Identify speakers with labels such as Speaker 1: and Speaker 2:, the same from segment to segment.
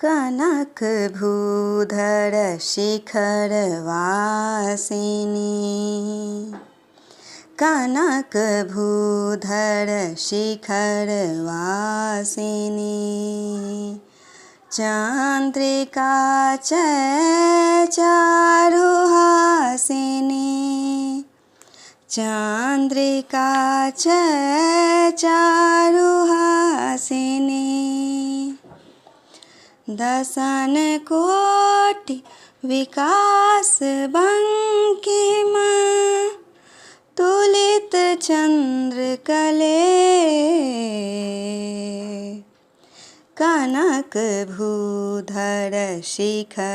Speaker 1: कनकभूधर शिखरवासिनी कनकभूधर शिखरवासिनी चन्द्रिका च चारुहासिनी चन्द्रिका च चारुहासिनी दशन कोटि विकास बंकिमा तुलित चंद्रकले कनकभूधर शिखरवासिनी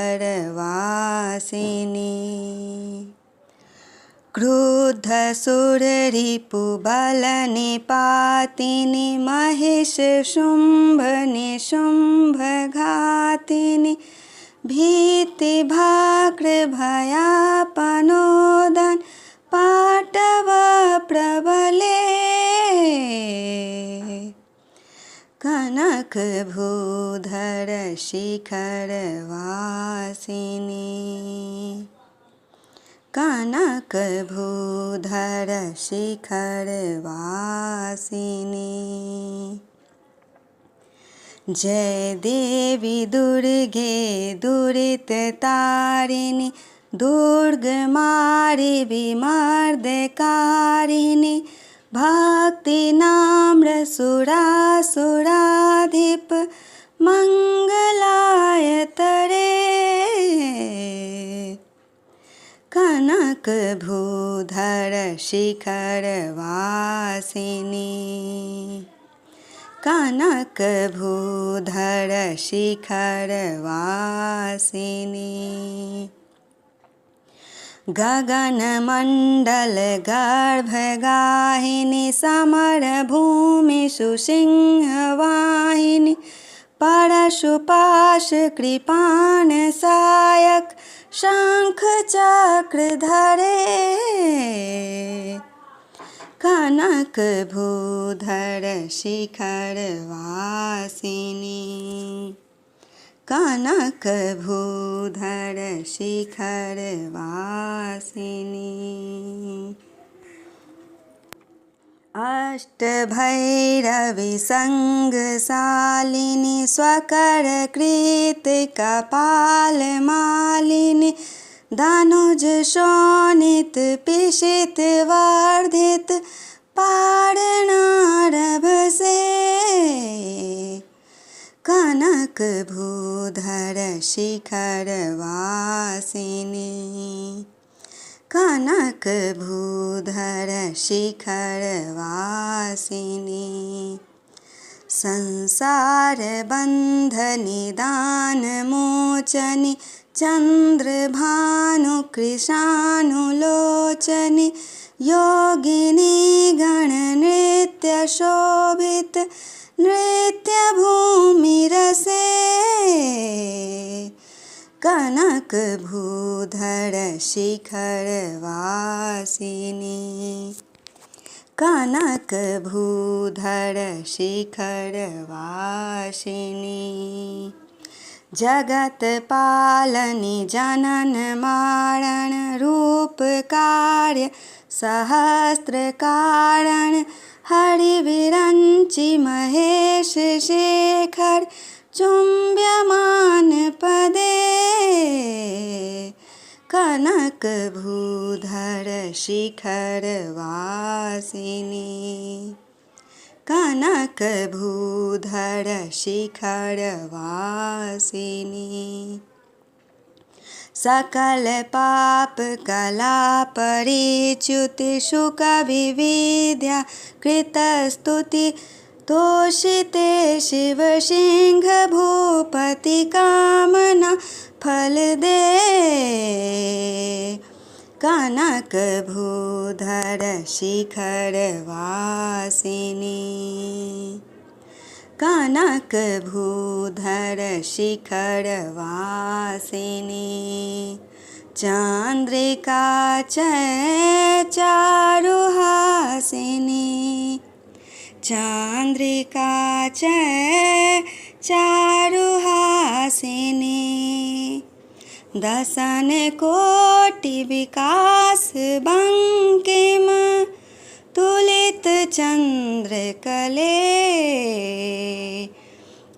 Speaker 1: क्रुद्ध सुररिपुबल निपातिनी महिष शुंभ निशुंभ घातिनी भीतिभाग्र भयापनोदन पाटव प्रबले कनकभूधर शिखरवासिनी कनकभूधर शिखरवासिनी जय देवी दुर्गे दुरिततारिणी दुर्गमारि विमर्दकारिणी भक्तिनाम्रसुरासुराधिप मंगलायतरे कनकभूधर शिखरवासिनी कनकभूधर शिखरवासिनी गगनमण्डल गर्भगाहिनी समरभूमिषु सिंहवाहिनी परशुपाश कृपाण सायक शंख चक्रधरे कनकभूधर शिखरवासिनी कनकभूधर शिखरवासिनी अष्टभैरवी संगशालिनी स्वकरकृत कपालमालिनी धनुज शोणित पिशित वर्धित पारणरभसे कनकभूधर शिखरवासिनी कनकभूधर शिखरवासिनी संसार बंध निदान मोचनी चंद्रभानु कृशानुलोचनी योगिनी गण नृत्य शोभित नृत्य भूमि रसे कनकभूधर शिखरवासिनी कनकभूधर शिखरवासिनी जगत पालनी जनन मारण रूप कार्य सहस्त्र कारण हरि विरंचि महेश शेखर चुंब्यमान पदे कनकभूधर शिखरवासिनी कनकभूधर शिखरवासिनी सकल पाप कला परिच्युति शुक विविद्या कृतस्तुति तोषिते शिव सिंह भूपति कामना फल दे कनकभूधर शिखरवासिनी कनकभूधर शिखरवासिनी चंद्रिका च चारुहासिनी चंद्रिका च चारुहासिनी दशन कोटि विकास बंकिम तुलित चंद्र कले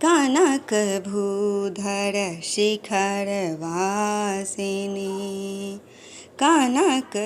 Speaker 1: कनक भूधर शिखर वासिनी कनक